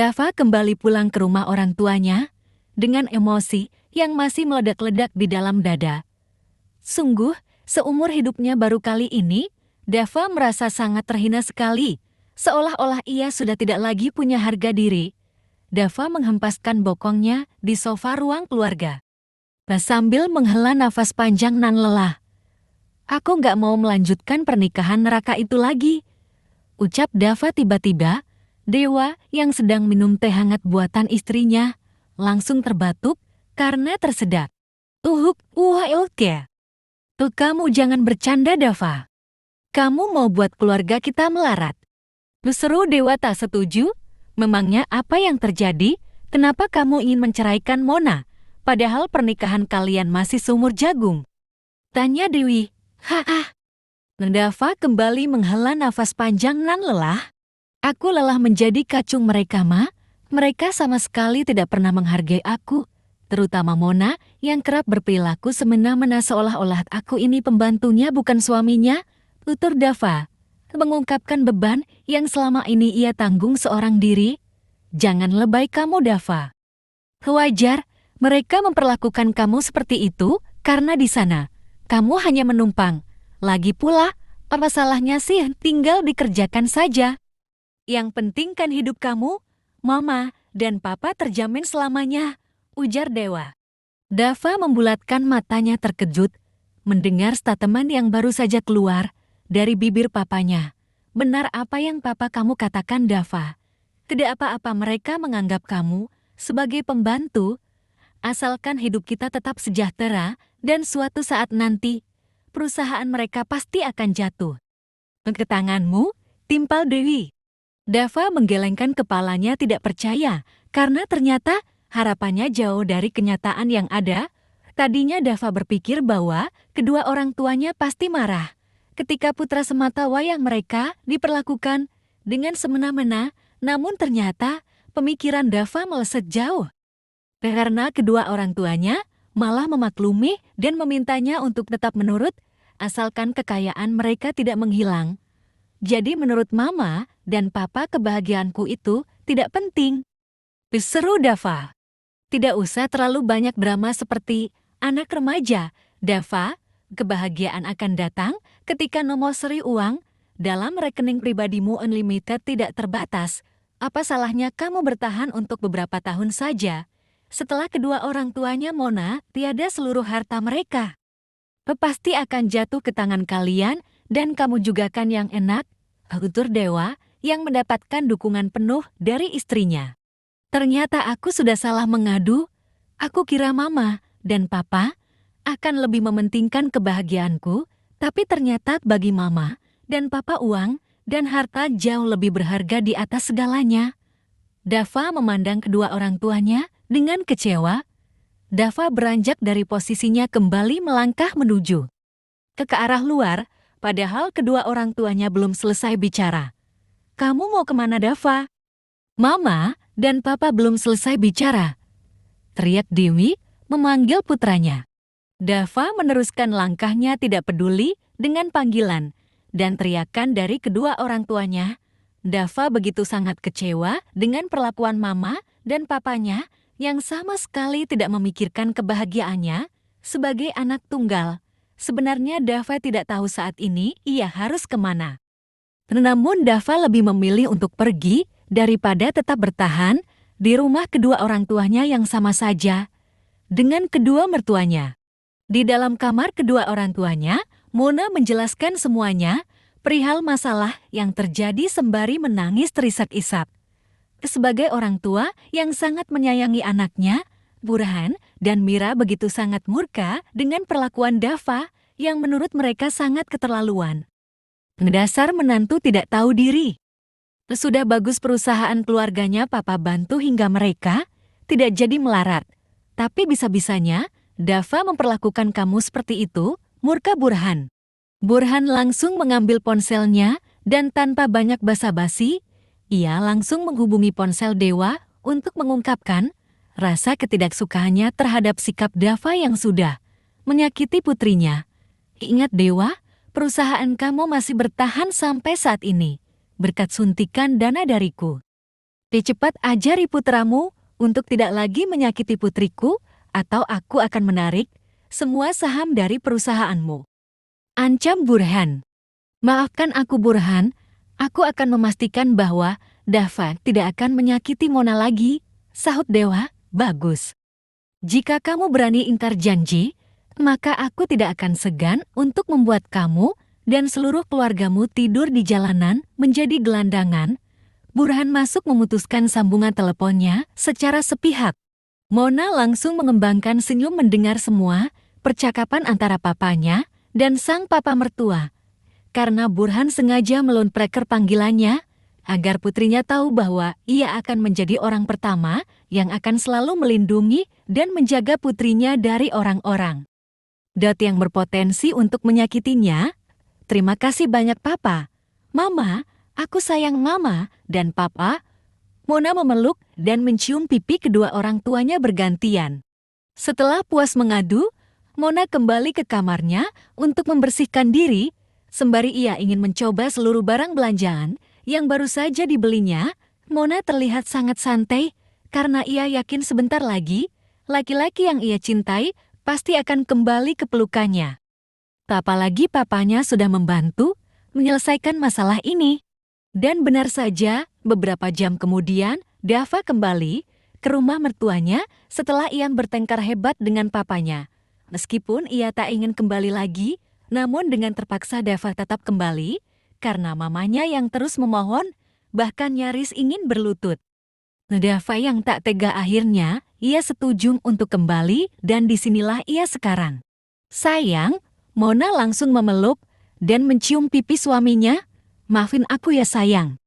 Dava kembali pulang ke rumah orang tuanya dengan emosi yang masih meledak-ledak di dalam dada. Sungguh, seumur hidupnya baru kali ini, Dava merasa sangat terhina sekali, seolah-olah ia sudah tidak lagi punya harga diri. Dava menghempaskan bokongnya di sofa ruang keluarga. Sambil menghela nafas panjang nan lelah. "Aku nggak mau melanjutkan pernikahan neraka itu lagi," ucap Dava tiba-tiba. Dewa yang sedang minum teh hangat buatan istrinya langsung terbatuk karena tersedak. Ilke. Tuh kamu jangan bercanda, Dava. Kamu mau buat keluarga kita melarat. Seru Dewa tak setuju. Memangnya apa yang terjadi? Kenapa kamu ingin menceraikan Mona? Padahal pernikahan kalian masih seumur jagung. Tanya Dewi. Dava kembali menghela nafas panjang nan lelah. Aku lelah menjadi kacung mereka, Ma. Mereka sama sekali tidak pernah menghargai aku. Terutama Mona yang kerap berperilaku semena-mena seolah-olah aku ini pembantunya bukan suaminya. Tutur Dava, mengungkapkan beban yang selama ini ia tanggung seorang diri. Jangan lebay kamu, Dava. Wajar, mereka memperlakukan kamu seperti itu karena di sana kamu hanya menumpang. Lagi pula, apa salahnya sih tinggal dikerjakan saja? Yang penting kan hidup kamu, Mama, dan Papa terjamin selamanya, ujar Dewa. Dava membulatkan matanya terkejut, mendengar statement yang baru saja keluar dari bibir papanya. Benar apa yang Papa kamu katakan, Dava. Tidak apa-apa mereka menganggap kamu sebagai pembantu, asalkan hidup kita tetap sejahtera dan suatu saat nanti, perusahaan mereka pasti akan jatuh. Ke tanganmu, timpal Dewi. Dava menggelengkan kepalanya tidak percaya, karena ternyata harapannya jauh dari kenyataan yang ada. Tadinya Dava berpikir bahwa kedua orang tuanya pasti marah ketika putra semata wayang mereka diperlakukan dengan semena-mena, namun ternyata pemikiran Dava meleset jauh. Karena kedua orang tuanya malah memaklumi dan memintanya untuk tetap menurut, asalkan kekayaan mereka tidak menghilang. Jadi menurut Mama dan Papa kebahagiaanku itu tidak penting. Seru Dava. Tidak usah terlalu banyak drama seperti anak remaja. Dava, kebahagiaan akan datang ketika nomor seri uang dalam rekening pribadimu unlimited tidak terbatas. Apa salahnya kamu bertahan untuk beberapa tahun saja? Setelah kedua orang tuanya Mona tiada seluruh harta mereka. Pasti akan jatuh ke tangan kalian dan kamu juga kan yang enak, tutur Dewa yang mendapatkan dukungan penuh dari istrinya. Ternyata aku sudah salah mengadu. Aku kira Mama dan Papa akan lebih mementingkan kebahagiaanku, tapi ternyata bagi Mama dan Papa uang dan harta jauh lebih berharga di atas segalanya. Dava memandang kedua orang tuanya dengan kecewa. Dava beranjak dari posisinya kembali melangkah menuju ke arah luar, padahal kedua orang tuanya belum selesai bicara. Kamu mau kemana, Dava? Mama dan Papa belum selesai bicara, teriak Dewi memanggil putranya. Dava meneruskan langkahnya tidak peduli dengan panggilan dan teriakan dari kedua orang tuanya. Dava begitu sangat kecewa dengan perlakuan Mama dan Papanya yang sama sekali tidak memikirkan kebahagiaannya sebagai anak tunggal. Sebenarnya Dava tidak tahu saat ini ia harus kemana. Namun Dava lebih memilih untuk pergi daripada tetap bertahan di rumah kedua orang tuanya yang sama saja dengan kedua mertuanya. Di dalam kamar kedua orang tuanya, Mona menjelaskan semuanya perihal masalah yang terjadi sembari menangis terisak-isak. Sebagai orang tua yang sangat menyayangi anaknya, Burhan dan Mira begitu sangat murka dengan perlakuan Dava yang menurut mereka sangat keterlaluan. Dasar menantu tidak tahu diri. Sudah bagus perusahaan keluarganya Papa bantu hingga mereka tidak jadi melarat. Tapi bisa-bisanya Dava memperlakukan kamu seperti itu, murka Burhan. Burhan langsung mengambil ponselnya dan tanpa banyak basa-basi, ia langsung menghubungi ponsel Dewa untuk mengungkapkan rasa ketidaksukaannya terhadap sikap Dava yang sudah menyakiti putrinya. Ingat Dewa, perusahaan kamu masih bertahan sampai saat ini berkat suntikan dana dariku. Cepat ajari putramu untuk tidak lagi menyakiti putriku, atau aku akan menarik semua saham dari perusahaanmu. Ancam Burhan. Maafkan aku Burhan, aku akan memastikan bahwa Dava tidak akan menyakiti Mona lagi, sahut Dewa. Bagus. Jika kamu berani ingkar janji, maka aku tidak akan segan untuk membuat kamu dan seluruh keluargamu tidur di jalanan menjadi gelandangan. Burhan masuk memutuskan sambungan teleponnya secara sepihak. Mona langsung mengembangkan senyum mendengar semua percakapan antara papanya dan sang papa mertua. Karena Burhan sengaja melonpreker panggilannya, agar putrinya tahu bahwa ia akan menjadi orang pertama yang akan selalu melindungi dan menjaga putrinya dari orang-orang yang berpotensi untuk menyakitinya. Terima kasih banyak papa. Mama, aku sayang mama dan papa. Mona memeluk dan mencium pipi kedua orang tuanya bergantian. Setelah puas mengadu, Mona kembali ke kamarnya untuk membersihkan diri, sembari ia ingin mencoba seluruh barang belanjaan yang baru saja dibelinya. Mona terlihat sangat santai karena ia yakin sebentar lagi laki-laki yang ia cintai pasti akan kembali ke pelukannya. Apalagi papanya sudah membantu menyelesaikan masalah ini. Dan benar saja, beberapa jam kemudian, Dava kembali ke rumah mertuanya setelah Ian bertengkar hebat dengan papanya. Meskipun ia tak ingin kembali lagi, namun dengan terpaksa Dava tetap kembali karena mamanya yang terus memohon, bahkan nyaris ingin berlutut. Dava yang tak tega akhirnya, ia setuju untuk kembali dan disinilah ia sekarang. Sayang, Mona langsung memeluk dan mencium pipi suaminya. Maafin aku ya sayang.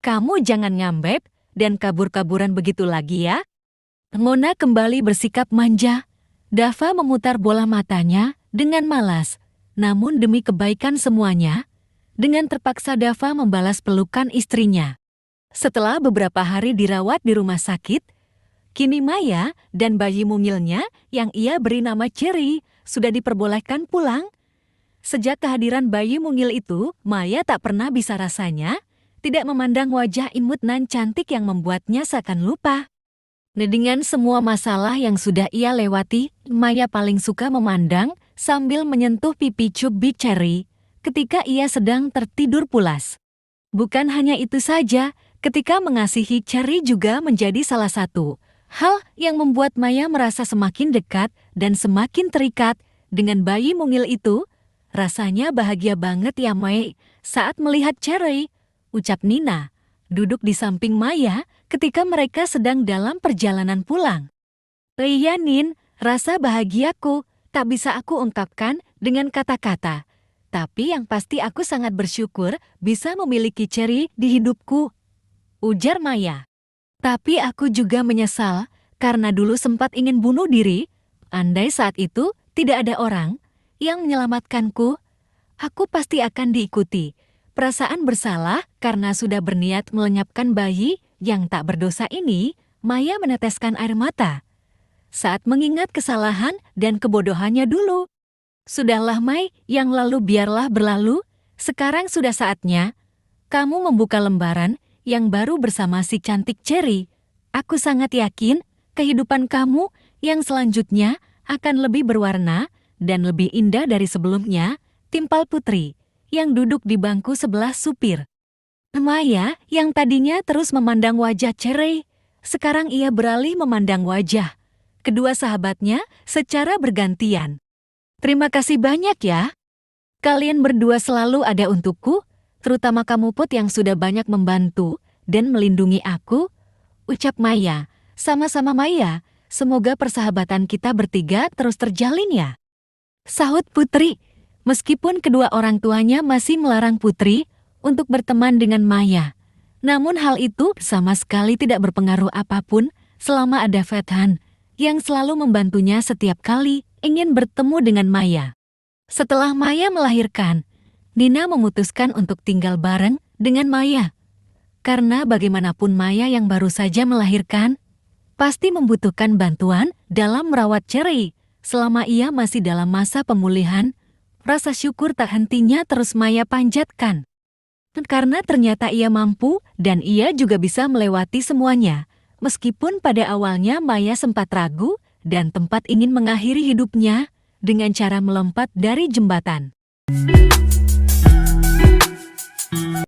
Kamu jangan ngambek dan kabur-kaburan begitu lagi ya. Mona kembali bersikap manja. Dava memutar bola matanya dengan malas. Namun demi kebaikan semuanya, dengan terpaksa Dava membalas pelukan istrinya. Setelah beberapa hari dirawat di rumah sakit, kini Maya dan bayi mungilnya yang ia beri nama Cherry sudah diperbolehkan pulang. Sejak kehadiran bayi mungil itu, Maya tak pernah bisa rasanya tidak memandang wajah imut nan cantik yang membuatnya seakan lupa. Dengan semua masalah yang sudah ia lewati, Maya paling suka memandang sambil menyentuh pipi cubit Cherry ketika ia sedang tertidur pulas. Bukan hanya itu saja, ketika mengasihi Cherry juga menjadi salah satu hal yang membuat Maya merasa semakin dekat dan semakin terikat dengan bayi mungil itu. Rasanya bahagia banget ya Mai saat melihat Cherry, ucap Nina, duduk di samping Maya ketika mereka sedang dalam perjalanan pulang. Iya Nin, rasa bahagiaku tak bisa aku ungkapkan dengan kata-kata. Tapi yang pasti aku sangat bersyukur bisa memiliki Cherry di hidupku, ujar Maya. Tapi aku juga menyesal karena dulu sempat ingin bunuh diri. Andai saat itu tidak ada orang yang menyelamatkanku, aku pasti akan diikuti perasaan bersalah karena sudah berniat melenyapkan bayi yang tak berdosa ini. Maya meneteskan air mata saat mengingat kesalahan dan kebodohannya dulu. Sudahlah Mai, yang lalu biarlah berlalu. Sekarang sudah saatnya kamu membuka lembaran yang baru bersama si cantik Cherry. Aku sangat yakin kehidupan kamu yang selanjutnya akan lebih berwarna dan lebih indah dari sebelumnya, timpal putri yang duduk di bangku sebelah supir. Maya yang tadinya terus memandang wajah Cherry, sekarang ia beralih memandang wajah kedua sahabatnya secara bergantian. Terima kasih banyak ya. Kalian berdua selalu ada untukku, terutama kamu Put yang sudah banyak membantu dan melindungi aku, ucap Maya. Sama-sama Maya, semoga persahabatan kita bertiga terus terjalin ya, sahut Putri. Meskipun kedua orang tuanya masih melarang Putri untuk berteman dengan Maya, namun hal itu sama sekali tidak berpengaruh apapun selama ada Fathan yang selalu membantunya setiap kali ingin bertemu dengan Maya. Setelah Maya melahirkan, Nina memutuskan untuk tinggal bareng dengan Maya. Karena bagaimanapun Maya yang baru saja melahirkan, pasti membutuhkan bantuan dalam merawat Cherry. Selama ia masih dalam masa pemulihan, rasa syukur tak hentinya terus Maya panjatkan. Karena ternyata ia mampu dan ia juga bisa melewati semuanya. Meskipun pada awalnya Maya sempat ragu dan tempat ingin mengakhiri hidupnya dengan cara melompat dari jembatan.